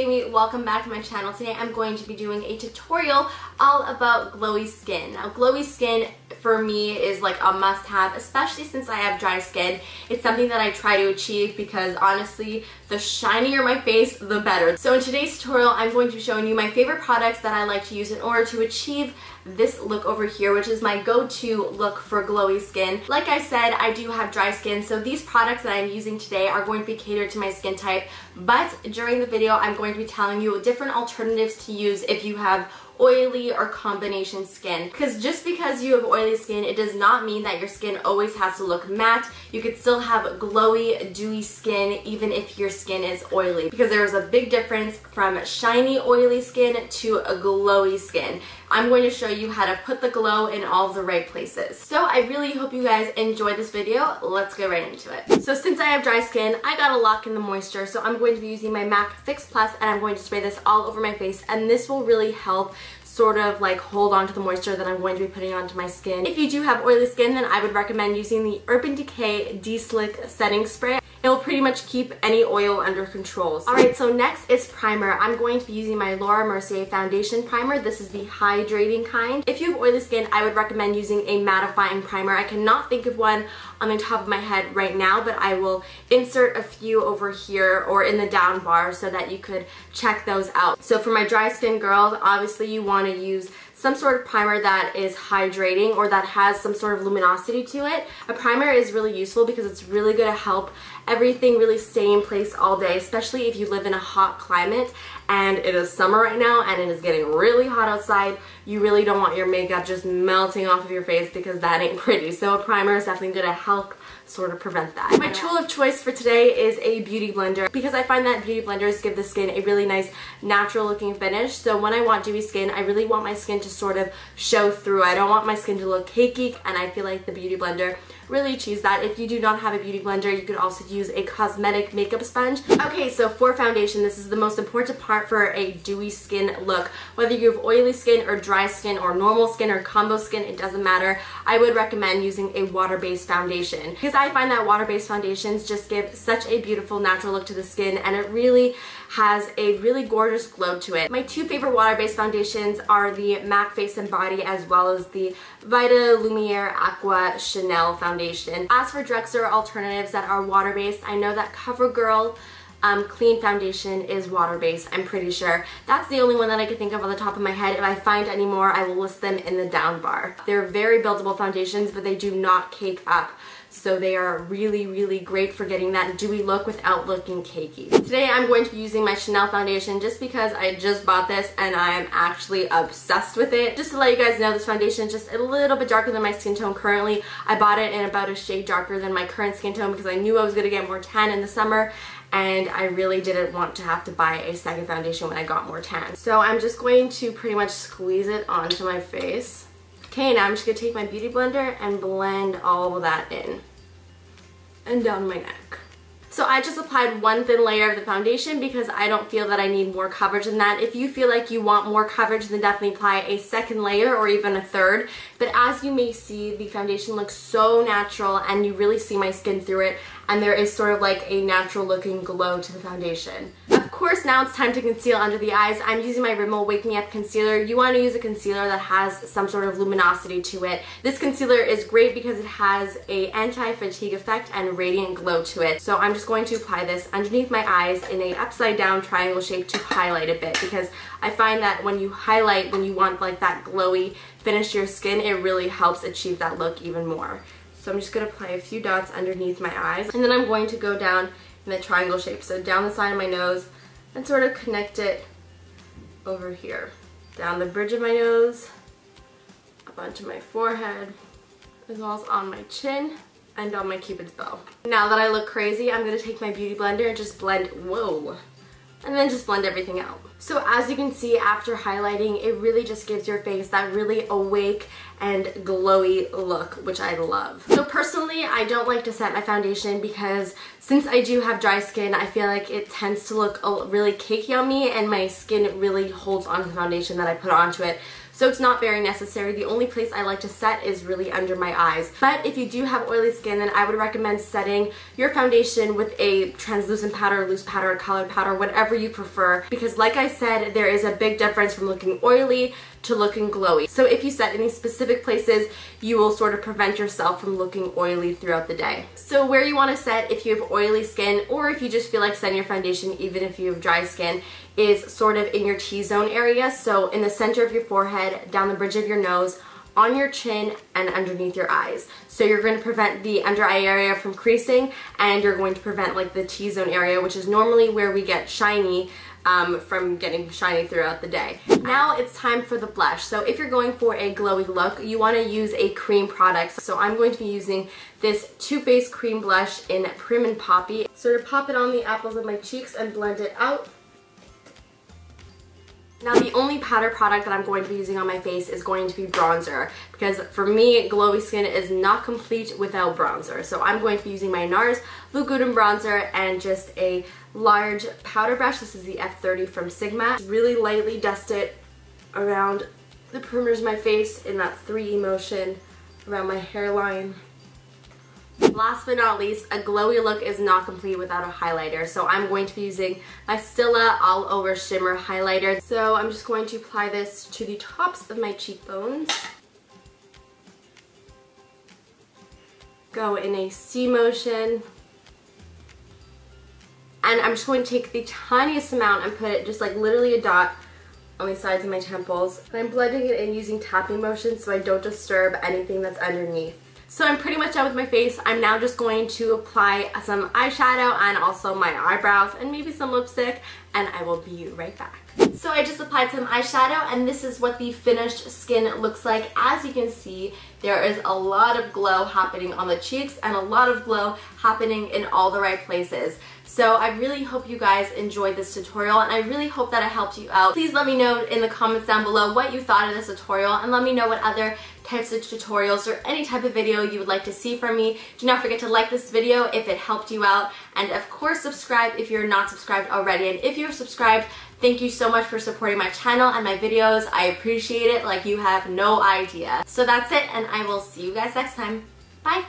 Amy, welcome back to my channel. Today I'm going to be doing a tutorial all about glowy skin. Now glowy skin for me is like a must-have, especially since I have dry skin. It's something that I try to achieve because honestly the shinier my face the better. So in today's tutorial I'm going to be showing you my favorite products that I like to use in order to achieve this look over here, which is my go-to look for glowy skin. Like I said, I do have dry skin, so these products that I'm using today are going to be catered to my skin type, but during the video I'm going to be telling you different alternatives to use if you have oily or combination skin. Because just because you have oily skin, it does not mean that your skin always has to look matte. You could still have glowy, dewy skin even if your skin is oily, because there is a big difference from shiny, oily skin to a glowy skin. I'm going to show you how to put the glow in all the right places. So I really hope you guys enjoyed this video. Let's get right into it. So since I have dry skin, I gotta lock in the moisture, so I'm going to be using my MAC Fix Plus and I'm going to spray this all over my face, and this will really help sort of like hold on to the moisture that I'm going to be putting onto my skin. If you do have oily skin, then I would recommend using the Urban Decay De-Slick Setting Spray. It will pretty much keep any oil under control. Alright, so next is primer. I'm going to be using my Laura Mercier Foundation Primer. This is the hydrating kind. If you have oily skin, I would recommend using a mattifying primer. I cannot think of one on the top of my head right now, but I will insert a few over here or in the down bar so that you could check those out. So for my dry skin girls, obviously you want to use some sort of primer that is hydrating or that has some sort of luminosity to it. A primer is really useful because it's really going to help everything really stay in place all day, especially if you live in a hot climate and it is summer right now and it is getting really hot outside. You really don't want your makeup just melting off of your face because that ain't pretty. So a primer is definitely going to help sort of prevent that. My tool of choice for today is a beauty blender because I find that beauty blenders give the skin a really nice natural looking finish. So when I want dewy skin, I really want my skin to sort of show through. I don't want my skin to look cakey, and I feel like the beauty blender really achieves that. If you do not have a beauty blender, you could also use a cosmetic makeup sponge. Okay, so for foundation, this is the most important part for a dewy skin look. Whether you have oily skin or dry skin or normal skin or combo skin, it doesn't matter. I would recommend using a water-based foundation because I find that water-based foundations just give such a beautiful natural look to the skin, and it really has a really gorgeous glow to it. My two favorite water-based foundations are the MAC Face and Body as well as the Vita Lumiere Aqua Chanel foundation. As for drugstore alternatives that are water-based, I know that CoverGirl Clean Foundation is water-based, I'm pretty sure. That's the only one that I can think of on the top of my head. If I find any more, I will list them in the down bar. They're very buildable foundations, but they do not cake up. So they are really, really great for getting that dewy look without looking cakey. Today I'm going to be using my Chanel foundation just because I just bought this and I'm actually obsessed with it. Just to let you guys know, this foundation is just a little bit darker than my skin tone currently. I bought it in about a shade darker than my current skin tone because I knew I was going to get more tan in the summer, and I really didn't want to have to buy a second foundation when I got more tan. So I'm just going to pretty much squeeze it onto my face. Okay, now I'm just going to take my beauty blender and blend all of that in and down my neck. So I just applied one thin layer of the foundation because I don't feel that I need more coverage than that. If you feel like you want more coverage, then definitely apply a second layer or even a third. But as you may see, the foundation looks so natural and you really see my skin through it, and there is sort of like a natural looking glow to the foundation. Of course, now it's time to conceal under the eyes. I'm using my Rimmel Wake Me Up Concealer. You want to use a concealer that has some sort of luminosity to it. This concealer is great because it has a anti-fatigue effect and radiant glow to it. So I'm just going to apply this underneath my eyes in a upside down triangle shape to highlight a bit, because I find that when you highlight, when you want like that glowy finish to your skin, it really helps achieve that look even more. So I'm just going to apply a few dots underneath my eyes, and then I'm going to go down in the triangle shape, so down the side of my nose and sort of connect it over here, down the bridge of my nose, up onto my forehead, as well as on my chin and on my cupid's bow. Now that I look crazy, I'm going to take my beauty blender and just blend, and then just blend everything out. So as you can see, after highlighting, it really just gives your face that really awake and glowy look, which I love. So personally, I don't like to set my foundation because since I do have dry skin, I feel like it tends to look really cakey on me and my skin really holds onto the foundation that I put onto it. so it's not very necessary. The only place I like to set is really under my eyes. But if you do have oily skin, then I would recommend setting your foundation with a translucent powder, loose powder, colored powder, whatever you prefer, because like I said, there is a big difference from looking oily to looking glowy. So if you set any specific places, you will sort of prevent yourself from looking oily throughout the day. So where you want to set if you have oily skin, or if you just feel like setting your foundation even if you have dry skin, is sort of in your T-zone area. So in the center of your forehead, down the bridge of your nose, on your chin, and underneath your eyes. So you're going to prevent the under eye area from creasing, and you're going to prevent like the T-zone area, which is normally where we get shiny, from getting shiny throughout the day. Now it's time for the blush. So if you're going for a glowy look, you want to use a cream product. So I'm going to be using this Too Faced cream blush in Prim and Poppy. Sort of pop it on the apples of my cheeks and blend it out. Now the only powder product that I'm going to be using on my face is going to be bronzer, because for me, glowy skin is not complete without bronzer. So I'm going to be using my NARS Blue Gudem bronzer and just a large powder brush. This is the F30 from Sigma. Really lightly dust it around the perimeters of my face in that 3E motion around my hairline. Last but not least, a glowy look is not complete without a highlighter. So I'm going to be using my Stila All Over Shimmer Highlighter. So I'm just going to apply this to the tops of my cheekbones. Go in a C motion. And I'm just going to take the tiniest amount and put it just like literally a dot on the sides of my temples. And I'm blending it in using tapping motions so I don't disturb anything that's underneath. So I'm pretty much done with my face. I'm now just going to apply some eyeshadow and also my eyebrows and maybe some lipstick, and I will be right back. So I just applied some eyeshadow, and this is what the finished skin looks like. As you can see, there is a lot of glow happening on the cheeks and a lot of glow happening in all the right places. So I really hope you guys enjoyed this tutorial, and I really hope that it helped you out. Please let me know in the comments down below what you thought of this tutorial, and let me know what other types of tutorials or any type of video you would like to see from me. Do not forget to like this video if it helped you out, and of course subscribe if you're not subscribed already. And if you're subscribed, thank you so much for supporting my channel and my videos. I appreciate it like you have no idea. So that's it, and I will see you guys next time. Bye!